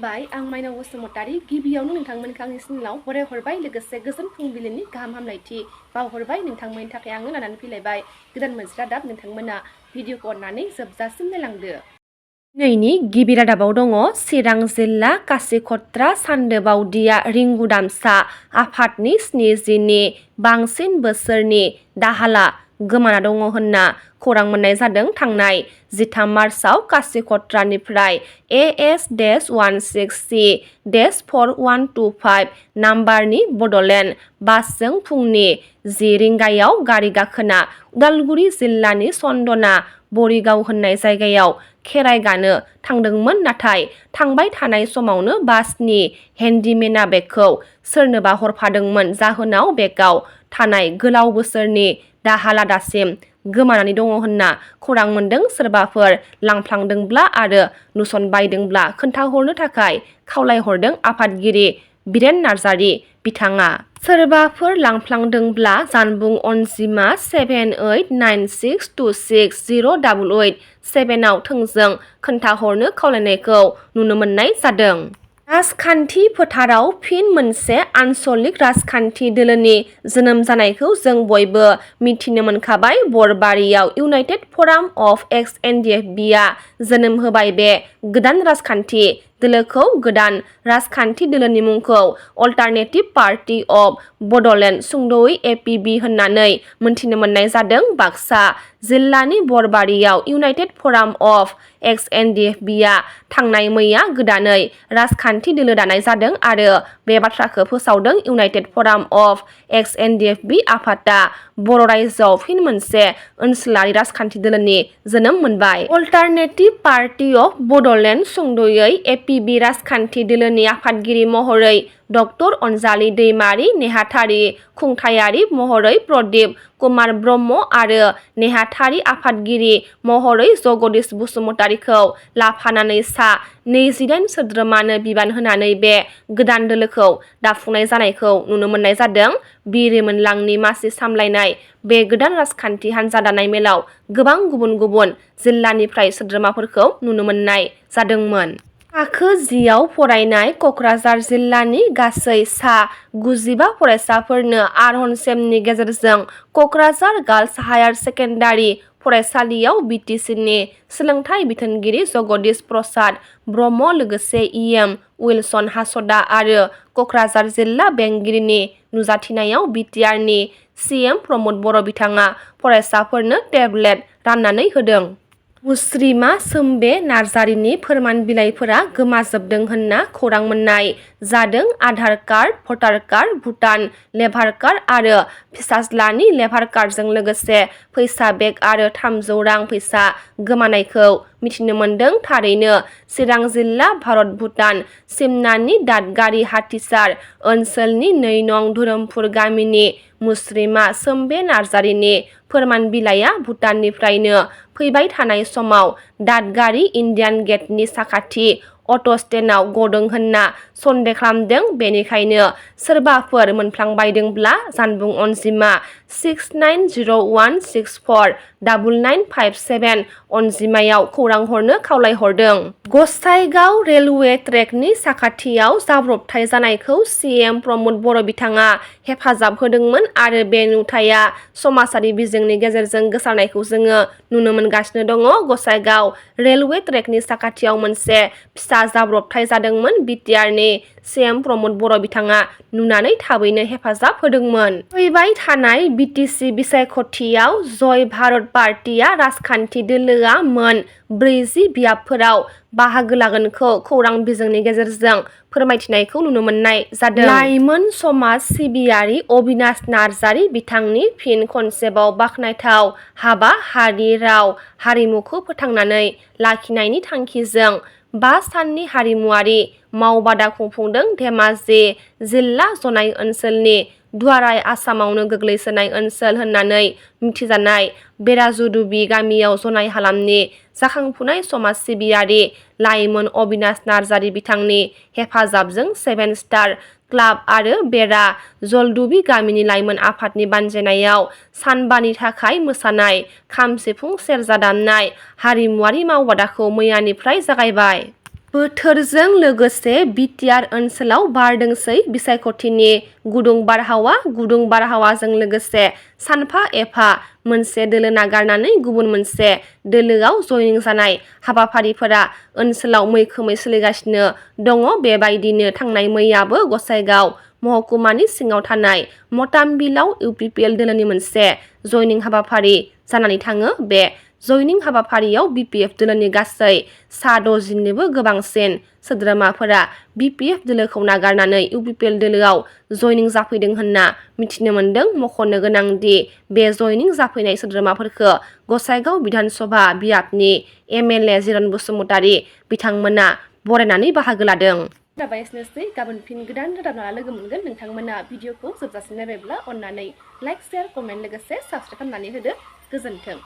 खुलुमबाय आं माइनाव बसुमतारी गिबियावनो नोंथांमोनखौ आंनि चेनेलाव बरायहरबाय लोगोसे गोजोन फुंबिलिनि गाहाम हामलायथि बावहरबाय नोंथांमोननि थाखाय आङो लानानै फैलायबाय गोदान मोनसे रादाब नोंथांमोना भिडिअखौ अननानै जोबजासिम नायलांदो। दिनैनि गिबि रादाबाव दङ चिरां जिल्ला कासिकत्रा सान्दोबावदिया रिंगु दामसा आफादनि 70नि बांसिन बोसोरनि दाहाला गोमाना दङ होनना खौरां मोननाय जादों। थांनाय 13 मार्चआव कासिकत्रानिफ्राय AS-16C-4125 नाम्बारनि बड'लेण्ड बासजों फुंनि 10 रिंगायाव गारि गाखोना उदालगुरि जिल्लानि चन्दना बरिगाव होननाय जायगायाव खेराइ गानो थांदोंमोन। नाथाय थांबाय थानाय समावनो बासनि हेन्डिमेना बेगखौ सोरनोबा हरफादोंमोन। जाहोनाव बेगआव थानाय गोलाव बोसोरनि दाहाला दासिम गोमानानै दङ होनना खौरां मोनदों। सोरबाफोर लांफ्लांदोंब्ला आरो नुसनबायदोंब्ला खोन्थाहरनो थाखाय खावलायहरदों आफादगिरि बिरेन नार्जारि बिथाङा। सोरबाफोर लांफ्लांदोंब्ला जानबुं अनजिमा 7896260887 आव थोंजों खोन्थाहरनो खावलायनायखौ नुनो मोननाय जादों। राजखान्थि फोथाराव फिन मोनसे आन्चलिक राजखान्थि दोलोनि जोनोम जानायखौ जों बयबो मिथिनो मोनखाबाय। बरबारियाव इउनाइटेड फराम अफ एक्स-एनडिएफबिआ जोनोम होबाय। बे गोदान राजखान्थि दोलोखौ गोदान राजखान्थि दोलोनि मुंखौ अल्टारनेटिभ पार्टी अफ बड'लेण्ड सुंद'यै APB होननानै मोनथिनो मोननाय जादों। बाक्सा जिल्लानि बरबारियाव इउनाइटेड फराम अफ एक्स-एनडिएफबिआ थांनाय मैया गोदानै राजखान्थि दोलो दानाय जादों आरो बे बाथ्राखौ फोसावदों इउनाइटेड फराम अफ एक्स-एनडिएफबि आफादा बर' रायजोआव फिन मोनसे ओनसोलारि राजखान्थि दोलोनि जोनोम मोनबाय। अल्टारनेटिभ पार्टी अफ बड'लेण्ड सुंद'यै APB राजखान्थि दोलोनि आफादगिरि महरै डक्टर अनजालि दैमारि, नेहाथारि खुंथायारि महरै प्रदीप कुमार ब्रह्म आरो नेहाथारि आफादगिरि महरै जगदीश बसुमतारिखौ लाफानानै सा 28 सोद्रोमानो बिबान होनानै बे गोदान दोलोखौ दाफुंनाय जानायखौ नुनो मोननाय जादों। बिरिमोनलांनि मासि सामलायनाय बे गोदान राजखान्थि हान्जा दानाय मेलाव गोबां गुबुन गुबुन जिल्लानिफ्राय सोद्रोमाफोरखौ नुनो मोननाय जादोंमोन। थाखो 10 आव फरायनाय कक्राझार जिल्लानि गासै सा 95 फरायसाफोरनो आर'हन सेमनि गेजेरजों कक्राझार गार्लस हायार सेकेन्डारि फरायसालियाव BTCनि सोलोंथाइ बिथोनगिरि जगदीश प्रसाद ब्रह्म लोगोसे EM उइलसन हासदा आरो कक्राझार जिल्ला बेंगिरिनि नुजाथिनायाव BTRनि CM प्रमद बर' बिथाङा फरायसाफोरनो टेब्लेट राननानै होदों। मुस्रिमा सोम्बे नार्जारिनि फोरमान बिलाइफोरा गोमाजोबदों होनना खौरां मोननाय जादों। आधार कार्ड, भटार कार्ड, भुटान लेभार कार्ड आरो फिसाज्लानि लेभार कार्डजों लोगोसे फैसा बेग आरो 300 रां फैसा गोमानायखौ मिथिनो मोनदों। थारैनो चिरां जिल्ला भारत भुटान सिमनानि दादगारि हाथिसार ओनसोलनि 2 नं धोरोमपुर गामिनि मुस्रिमा सोम्बे नार्जारिनि फोरमान बिलाइया भुटाननिफ्रायनो फैबाय थानाय समाव दादगारि इन्डियान गेटनि साखाथि अट' स्टेन्डआव गदों होनना सन्देह खालामदों। बेनिखायनो सोरबाफोर मोनफ्लांबायदोंब्ला जानबुं अनजिमा 6901649957 अनजिमायाव खौरां हरनो खावलायहरदों। गसाइगाव रेलवे ट्रेकनि साखाथियाव जाब्रबथाय जानायखौ CM प्रमद बर' बिथाङा हेफाजाब होदोंमोन आरो बे नुथाया समाजारि बिजोंनि गेजेरजों गोसारनायखौ जोङो नुनो मोनगासिनो दङ। गसाइगाव रेलवे ट्रेकनि साखाथियाव मोनसे फिसा जाब्रबथाय जादोंमोन। BTRनि CM प्रमद बर' बिथाङा नुनानै थाबैनो हेफाजाब होदोंमोन। फैबाय थानाय BTC बिसायख'थियाव जय भारत पार्टीआ राजखान्थि दोलोआ मोन 40 बियाबफोराव बाहागो लागोनखौ खौरां बिजोंनि गेजेरजों फोरमायथिनायखौ नुनो मोननाय जादों। लाइमोन समाज सिबियारि अबिनाश नार्जारि बिथांनि फिन खनसेबाव बाखनायथाव हाबा हारि राव हारिमुखौ फोथांनानै लाखिनायनि थांखिजों 5 साननि हारिमुआरि मावबादा खुंफुंदों। धेमाजि जिल्ला जनाय ओनसोलनि दुवाराय आसामावनो गोग्लैसोनाय ओनसोल होननानै मिथिजानाय बेराजुदुबि गामियाव जनाय हालामनि जाखांफुनाय समाज सिबियारि लाइमोन अबिनाश नार्जारि बिथांनि हेफाजाबजों 7 स्टार क्लाब आरो बेरा जलदुबि गामिनि लाइमोन आफादनि बानजायनायाव सानबानि थाखाय मोसानाय, खाम सिफुं सेरजा दामनाय हारिमुआरि मावबादाखौ मैयानिफ्राय जागायबाय। बोथोरजों लोगोसे बिटिआर ओनसोलाव बारदोंसै बिसायख'थिनि गुदुं बारहावाजों लोगोसे सानफा एफा मोनसे दोलो नागारनानै गुबुन मोनसे दोलोआव जयनिं जानाय हाबाफारिफोरा ओनसोलाव मैखोमै सोलिगासिनो दङ। बेबायदिनो थांनाय मैयाबो गसाइगाव महकुमानि सिङाव थानाय मतामबिलाव इउपिपिएल दोलोनि मोनसे जयनिं हाबाफारि जानानै थाङो। बे जयनिं हाबाफारियाव बिपिएफ दोलोनि गासै सा 60निबो गोबांसिन सोद्रोमाफोरा बिपिएफ दोलोखौ नागारनानै इउपिपिएल दोलोआव जयनिं जाफैदों होनना मिथिनो मोन्दों। मख'नो गोनांदि बे जयनिं जाफैनाय सोद्रोमाफोरखौ गसाइगाव बिधानसभा बियाबनि एमएलए जिरन बसुमतारी बिथांमोना बरायनानै बाहागो लादों। जाबाय एसेनोसै, गाबोन फिन गोदान रादाब लाना लोगो मोनगोन। नोंथांमोना भिडिअखौ जोबजासिम नायबायब्ला अननानै लाइक, शेयार, कमेन्ट लोगोसे साबस्क्राइब खालामनानै होदो। गोजोन्थों।